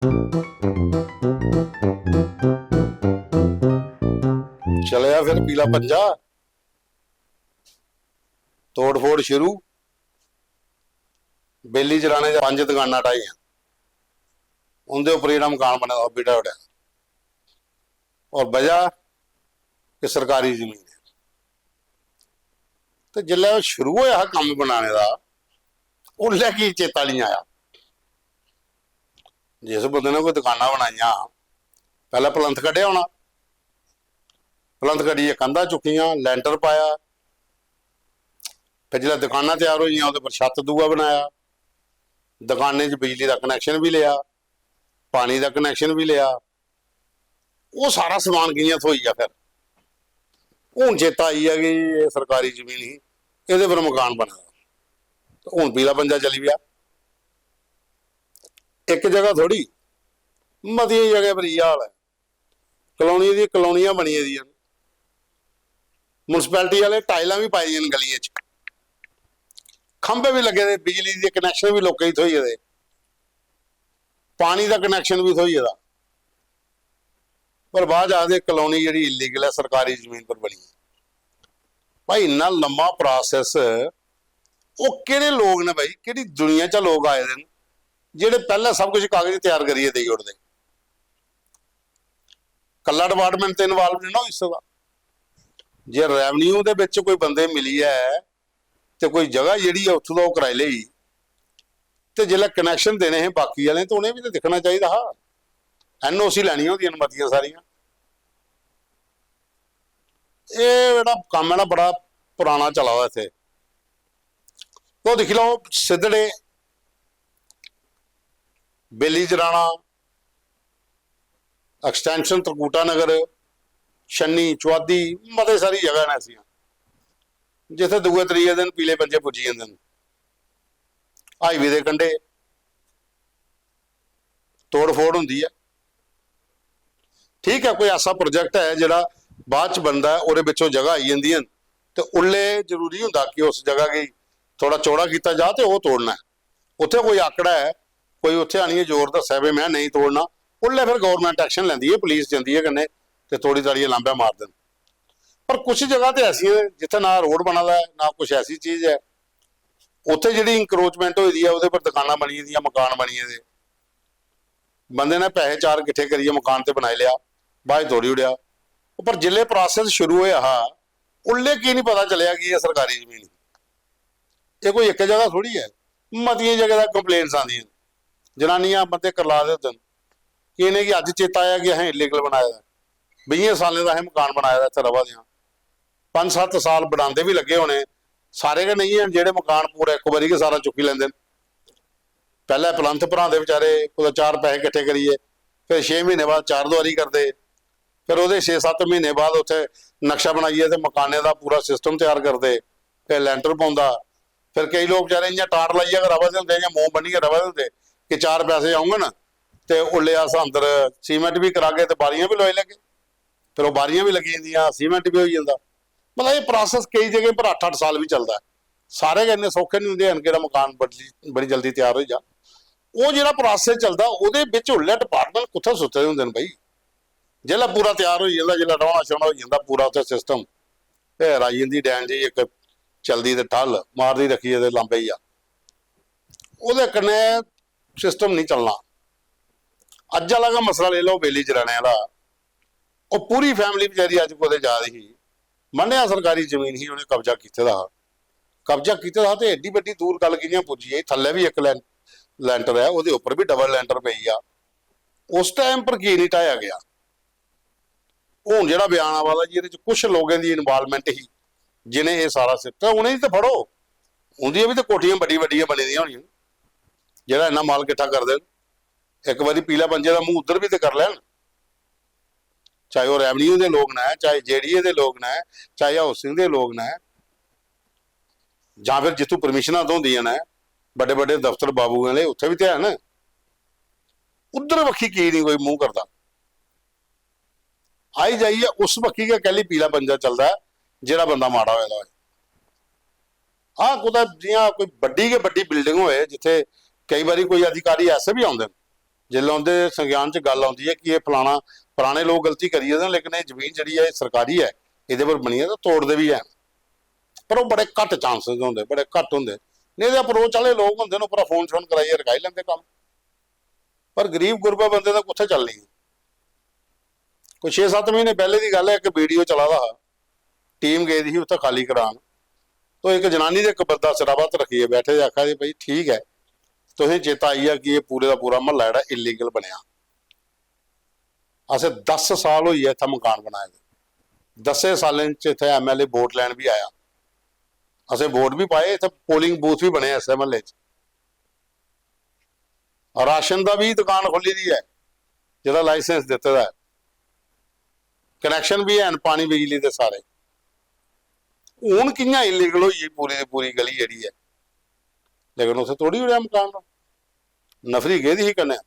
चलिया फिर पीला पंजा, तोड़ फोड़ शुरू। बेली चलाने 5 दुकाना ढाइया, उनके उपर जो मकान बने बिड़ा उड़ा, और वजह कि सरकारी जमीन है। तो जिसले शुरू होया काम बनाने का, उसले की चेता नहीं आया। जिस बंदे ने कोई दुकाना बनाइया, पहले पलंथ कढ़िया होना, पलंथ कढ़िए कंधा चुकिया, लैंटर पाया, फिर जो दुकाना तैयार हुई वो पर छत दूआ बनाया, दुकाने च बिजली का कनैक्शन भी लिया, पानी का कनैक्शन भी लिया, वो सारा समान कियां थोई आ। फिर हूँ चेता आई है कि ये सरकारी जमीन ही, ये पर मकान बना, तो हूँ पीला पंजा चली गया। एक जगह थोड़ी, मतिया जगह पर यह हाल है। कलोनी दी कलोनियां बनी दी, मुनसिपैलिटी वाले टाइलां भी पाई गलियां च, खंबे भी लगे दे, बिजली के कनैक्शन भी लोगों थोई दे, पानी का कनैक्शन भी थोई दा। पर बाद आखदे कलोनी जी इलीगल है, सरकारी जमीन पर बनी है। भाई इन्ना लंबा प्रोसैस, वो किहड़े लोग ने भाई, किहड़ी दुनिया च लोग आए दे ਜਿਹੜੇ ਪਹਿਲਾਂ सब कुछ कागज तैयार करिए दे उड़ते। कला डिपार्टमेंट तो इनवॉल्व नहीं ना इस दा। जे रैवन्यू दे विच कोई बंदे मिली है तो कोई जगह जिहड़ी है उत्थों दा कराई लई, तो जिसले कनैक्शन देने हैं बाकी वाले तो उन्हें भी तो दिखना चाहिए। हाँ, NOC लैनी होंदी अनुमतियां सारियां। ये जेहड़ा काम है ना बड़ा पुराना चला हुआ इत्थे। तो देख लो सिद्धड़े, बेली चराना, एक्सटेंशन तरकूटा नगर, छन्नी, चुआदी, मते सारी जगह ने ऐसियां जिथे दूए त्रीए दिन पीले पंजे पुजी जाते हैं। हाईवे के कंढे तोड़ फोड़ होंदी है। ठीक है, कोई ऐसा प्रोजेक्ट है जिहड़ा बाद च बनता है, उहदे विचों जगह आई जांदियां, तो उल्ले जरूरी हुंदा कि उस जगह की थोड़ा चौड़ा किया जा, तो वह तोड़ना है। उत्थे कोई आंकड़ा है, कोई उत्थे आनिए जोर दस्से भी मैं नहीं तोड़ना, उल्ले फिर गौरमेंट एक्शन लैंदी है, पुलिस जाती है कन्ने ते तोड़ी ताड़ियां लांभा मार देन। पर कुछ जगह तो ऐसी जिथे ना रोड बना है ना कुछ ऐसी चीज़ है, उत्थे जिहड़ी इंक्रोचमेंट होई दी है, उहदे पर दुकानां बनी दियां, मकान बनी दे, बंदे ने पैसे 4 इकट्ठे करिए मकान ते बनाई लिया, बाद तोड़ी उड़िया। पर जिले प्रोसैस शुरू होया हा, उल्ले की नहीं पता चलिया कि यह सरकारी जमीन, ये कोई एक जगह थोड़ी है, मतियां जगह कंप्लेंट्स आंदियां, जनानियां बंदे करला दे होंदे कि इन्हें कि अज चेता आया कि असें इलीगल बनाया, 20 सालों का असें मकान बनाया इत्थे रवा दियां, 5-7 साल बनाते भी लगे होने, सारे के नहीं है जेडे मकान पूरा एक बारी के सारा चुकी लेंदे। पहले पलंथ भरांदे बेचारे, कुछ 4 पैसे इकट्ठे करिए, फिर 6 महीने बाद 4 दुआरी करते, फिर वो 6-7 महीने बाद उत्थे नक्शा बनाइए तो मकाने का पूरा सिस्टम तैयार करते, फिर लैंटर पाउंदा, फिर कई लोग बेचारे इं टाट लाइए रवा दे होंदे, मूँह बन्निए रवा दे होंदे कि 4 पैसे आउंगन तो उल्ले अस अंदर सीमेंट भी करा के, बारियां भी लवाई लगे, फिर वो बारियां भी लगी जांदियां, सीमेंट भी हो जाता। मतलब ये प्रोसैस कई जगह पर 8-8 साल भी चलता है। सारे इन्ने सौखे नहीं होंगे कि मकान बड़ी जल्दी तैयार हो जा। वो जो प्रोसैस चलता वो उल्ले डिपार्टमेंट कुत्थे सुते होंगे बई, जिला पूरा तैयार हो जाता, जिला रौना शौना हो जाता पूरा उत्थे सिस्टम, फिर आई जाती डैन जी एक चलती तो ठल मारती रखिए तो लांबे ही आ, वो कन्ने सिस्टम नहीं चलना। अज वाला मसला ले लो बेली चराने का, वो पूरी फैमिली बेचारी अज को जा रही, मन्निया सरकारी जमीन ही उन्हें कब्जा किया, कब्जा किया तो एड्डी वड्डी दूर गल कि पुजी है, थले भी एक लैंटर है, वो उपर भी डबल लैंटर पई आ, उस टाइम पर की नहीं ढाया गया। हूँ जो बयान वाला जी कुछ लोगों की इनवॉल्वमेंट ही जिन्हें ये सारा सिस्टम, उन्हें तो फड़ो, उनकी भी तो कोठियां बड़ी बड़िया बनी दी होनी, जो इन्ना माल इकट्ठा कर देन, एक बारी पीला पंजे का मुँह उधर भी तो कर लैन, चाहे वह रैवन्यू के लोग ने, चाहे JDA के लोग ने, चाहे हाउसिंग के लोग ने, या फिर जितों परमिशनां होंदियां ने बड़े बड़े दफ्तर बाबू वाले, उत्थे भी तो है ना, उधर बखी की नहीं कोई मुँह करता। आई जाइए उस बखी के कहली पीला पंजा चलता है, जिहड़ा बंदा माड़ा होया होए। हाँ, कुछ जियां कोई बड़ी के बड़ी बिल्डिंग होए, जिथे कई बारी कोई अधिकारी ऐसे भी आउंदे जिल्लै उं'दे संज्ञान च गल आउंदी है कि ये फलाना पुराने लोग गलती करी गेदे लेकिन ये जमीन जिहड़ी है सरकारी है इहदे पर बनी है तो तोड़दे भी है पर वो बड़े घट चांसेस होंदे बड़े घट होंदे नहीं तो अप्रोच वाले लोग होंदे ने उप्परा फोन शोन कराइए रखाई लैंदे कम पर गरीब गुरबा बंदे दा कुत्थे चलनी कोई 6-7 महीने पहले की गल है एक वीडियो चला दा टीम गई थी उत्थे खाली करान तो एक जनानी ने एक बंदा सिराबत रखिए बैठे आखा जी भाई ठीक है तुसें चेता आई है कि ये पूरे का पूरा महला जिहड़ा इलीगल बनया असें 10 साल होई है इत्थे मकान बनाए 10 सालें च इत्थे MLA वोट लैन भी आया असें वोट भी पाए इत्थे पोलिंग बूथ भी बने इस महल्ले च राशन का भी दुकान खोली दी है जिहदा लाइसेंस दित्ते दा है कनैक्शन भी है पानी बिजली के सारे हुण कि'यां इलीगल होई पूरी दी पूरी गली जिहड़ी है लेकिन उत्थे तोड़ी उड़िया मकान नफरी गई ही कन्नै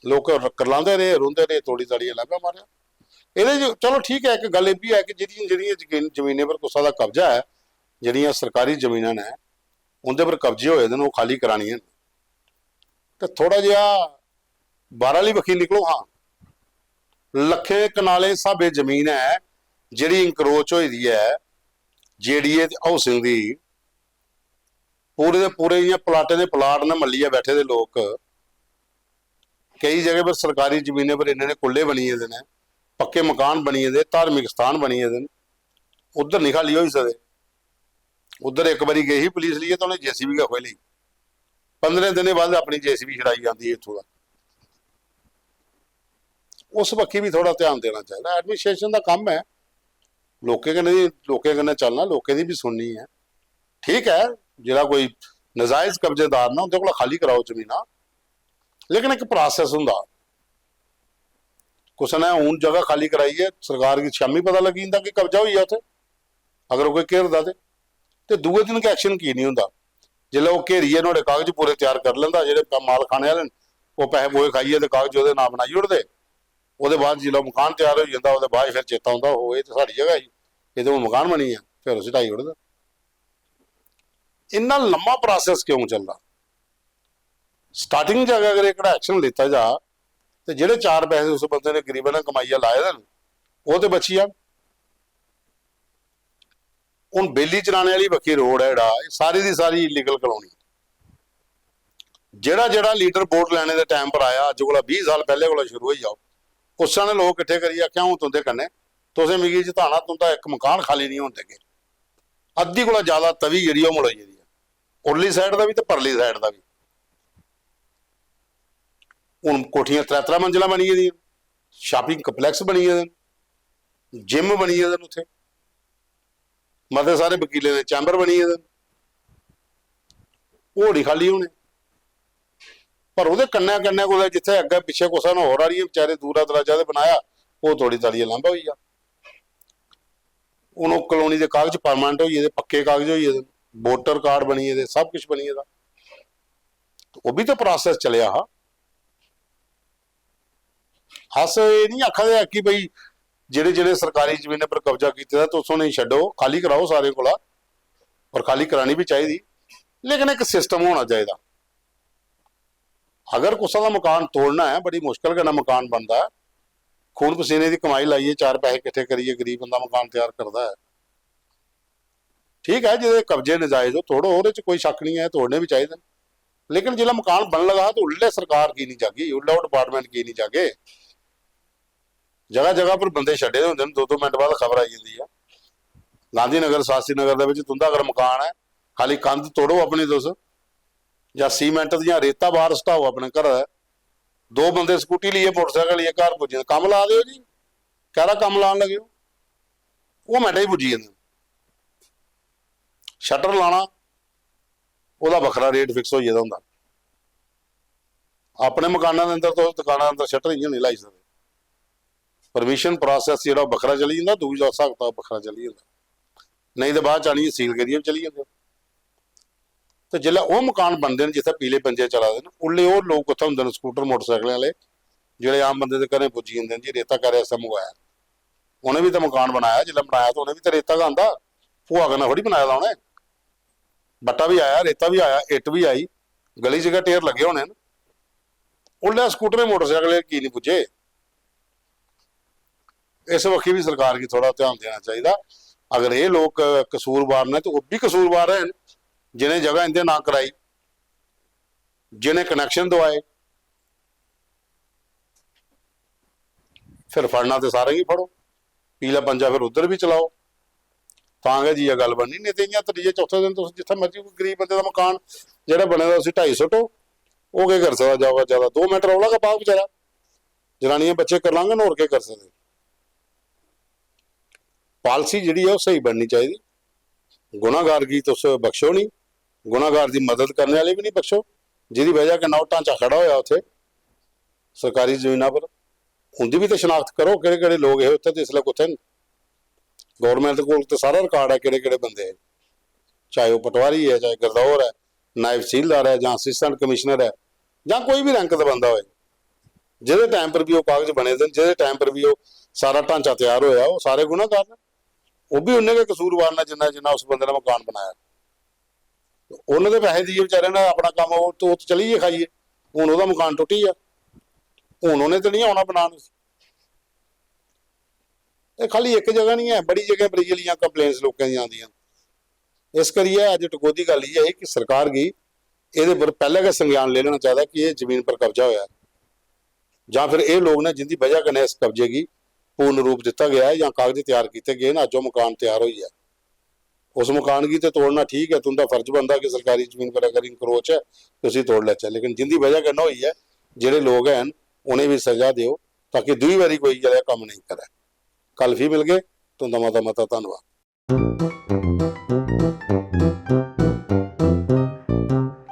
लोग करलांदे रहे रोंदे रहे तोड़ी ताड़ियां लागा मारिया ये चलो ठीक है एक गल ये भी है कि जिहड़ियां जमीनें पर कुसा दा कब्जा है जिहड़ियां सरकारी जमीनां ने उंदे पर कब्जे होए दे वो खाली करानियां तो थोड़ा जिहा बाहर वाली बक्खी निकलो हाँ लखे कनाले स्हाबे जमीन है जिहड़ी इंक्रोच होई दी है JDA हाउसिंग दी पूरे दे पूरे प्लाटे दे प्लाट ने मल्लिया बैठे दे लोग कई जगह पर सरकारी जमीनें पर इन्ने कुल्ले बनिए दे ने पक्के मकान बनिए दे धार्मिक स्थान बनिए दे उधर नहीं खाली हो सकते उधर एक बारी गई ही पुलिस लिए तो उन्हें JCB का खोई ली 15 दिन बाद अपनी JCB छड़ाई जाती है इत्थों उस पक्षी भी थोड़ा ध्यान देना चाहिए एडमिनिस्ट्रेशन का काम है लोकें कन्नै चलना लोकें दी भी सुननी है ठीक है जिहड़ा कोई नजायज कब्जेदार ना उनके कोल खाली कराओ जमीना लेकिन एक प्रोसेस हुंदा कुछ ने हूं जगह खाली कराई है सरकार की शामी पता लगी जांदा कि कब्जा होई है उत्थे अगर कोई घेरदा ते दूए दिन एक्शन की नहीं हुंदा जिल्लै वो घेरिए नुहाड़े कागज पूरे तैयार कर लैंदा जेहड़े माल खाने वाले वो पैसे पोए खाइए ते कागज ओहदे नाम बनाई ओड़दे ਉਹਦੇ बाद जिला मकान तैयार हो जाता ਉਹਦੇ बाद फिर चेता आता हो ये तो साड़ी जगह ही ये तो मकान बनी है फिर उसे ढाई उड़दा इन्ना लंबा प्रोसेस क्यों चलता स्टार्टिंग जगह अगर एक एक्शन लेता जा तो जेडे 4 पैसे उस बंदे ने गरीबों ने कमाइया लाए देन वो तो बची जान हुण बेली चलाने वाली बक्खी रोड है जिहड़ा सारी की सारी इलीगल कलोनी जेड़ा जेड़ा लीडर वोट लैने के टाइम पर आया अज को 20 साल पहले को शुरू हो जाओ उस ने लोग इकट्ठे करिए आख्या हूँ तुंदे कन्नै तुसें मिगी जिताना तुंदा एक मकान खाली नहीं होने देगे अद्धी कोला ज्यादा तवी जी मुड़ोई जी उरली साइड का भी तो परली साइड का भी हुण कोठियां 3 मंजिला बनी दी शॉपिंग कंपलैक्स बनी दे जिम बनी दे उत्थे मते सारे वकीले ने चैंबर बनी दे वो नहीं खाली होने पर वो कन्नै कन्नै को जिथे अगे पिछे कुछ ना हो रही है बेचारे दूरा दराजा से बनाया वो थोड़ी ताड़ी लांभा हुई आ हूँ कलोनी के कागज परमानेंट हो पक्के कागज हो वोटर कार्ड बनी सब कुछ बनी तो वह भी तो प्रोसेस चलिया हा अस ये नहीं आखा कि भाई जेडे जेडे सरकारी जमीन पर कब्जा किया तो उसको नहीं छड्डो खाली कराओ सारे को और खाली करानी भी चाहिए लेकिन एक सिस्टम होना चाहिए अगर कुछ का मकान तोड़ना है बड़ी मुश्किल के मकान बनता है खून पसीने की कमाई लाइए 4 पैसे इकट्ठे करिए गरीब बंदा मकान तैयार करता है ठीक है जो कब्जे नजायज हो तोड़ो और कोई शक नहीं है तोड़ने भी चाहिए लेकिन जिला मकान बन लगा तो उल्ले सरकार की नहीं जागी उल्ला डिपार्टमेंट की नहीं जागे जगह जगह पर बंदे छड्डे होंदे 2-2 मिनट बाद खबर आई जाती है गांधी नगर सासी नगर तुंदा अगर मकान है खाली कंध तोड़ो अपनी तुस या सीमेंट या रेता बाहर सटाओ अपने घर 2 बंदे स्कूटी लिए मोटरसाइकिल लिए घर पुजे कम ला दो जी कह रहा कम लान लगे वो मिनट ही पुजी जाते शटर लाना वह बखरा रेट फिक्स हो जाता होंदा अपने मकानों के अंदर तो दुकानों के अंदर शटर इं नहीं लाई सकते परमिशन प्रोसैस जो बखरा चली जाता दूजा हिसाब किताब बखरा चली जाता नहीं तो बाद आनी सील करिए चली जाते तो जिला वो मकान बनते हैं जिथे पीले पंजे चला दे उल्ले वो लोग उत्थे होंदे स्कूटर मोटरसाइकिल वाले जोड़े आम बंदे के घर पुजी जाते जी रेता कर ऐसा मंगवाया उन्हें भी तो मकान बनाया जिला बनाया तो उन्हें भी तो रेता का आंदा भुआ कन्नै थोड़ी बनाया था उन्हें बट्टा भी आया रेता भी आया इट भी आई गली जगह टेर लगे होने उल्टा स्कूटर मोटरसाइकिल की नहीं पुजे। इस वक्खी भी सरकार की थोड़ा ध्यान देना चाहिए। अगर ये लोग कसूरवार ने तो वो भी कसूरवार है जिन्हें जगह इनके ना कराई, जिन्हें कनैक्शन दवाए, फिर फड़ना तो सारे ही फड़ो, पीला पंजा फिर उधर भी चलाओ, तां जी गल बननी। नहीं तो इं त्रीजे चौथे दिन तुम जिथे मर्जी कोई गरीब बंदे का मकान जो बने 250 सुटो, वो क्या कर सकता जाओ ज्यादा 2 मिनट रौला का पाग बेचारा, जनानियां बच्चे कर लांगे ना, होर क्या कर सकते। पॉलिसी जी है सही बननी चाहिए। गुनाहगार की तुस बख्शो नहीं, गुनाहगार की मदद करने वाले भी नहीं बख्शो, जिहदी वजह के नौ ढांचा खड़ा होया उत्थे सरकारी जमीनों पर, उनकी भी तो शनाख्त करो कि लोग है उत्थे तो इसलिए कुत्थे न। गौरमेंट को तो सारा रिकॉर्ड है कि बंदे है, चाहे वह पटवारी है, चाहे गिरदौर है, नायब तहसीलदार है, जां असिस्टेंट कमिश्नर है, जां कोई भी रैंक का बंदा हो, जिहदे टाइम पर भी वो कागज बने थे, जिहदे टाइम पर भी वो सारा ढांचा तैयार होया, वो सारे गुनाहगार ने, वो भी उन्हें के कसूरवार ने जिन्ना जिन्ना उस बंदे ने मकान बनाया। उन्होंने पैसे दिए बेचारे ने अपना काम तो चलीए खाइए, हूँ वह मकान टुटी है, हूँ उन्हें तो नहीं आना बनाने। खाली एक जगह नहीं है, बड़ी जगह बड़ी जलियां कंप्लेन्स लोगों दी आंदियां। इस करिए अज टकोदी गल ये है कि सरकार की ये पर पहले का संज्ञान ले लेना चाहिए कि यह जमीन पर कब्जा होया, जां फिर ये लोग ने जिंदी वजह कने इस कब्जे की पूर्ण रूप दिता गया है, या कागज तैयार किए गए ना, अजो मकान तैयार हुई है, उस मकान की तो तोड़ना ठीक है, तुमका फर्ज बनता कि सरकारी जमीन पर अगर इंक्रोच है तो तोड़ लेचा, लेकिन जिंदी वजह कने हुई है जेडे लोग हैं उन्हें भी सजा दो ताकि दूई बारी कोई जरा काम नहीं करे। कल फिर मिल गए, तुमका मता मता धन्यवाद।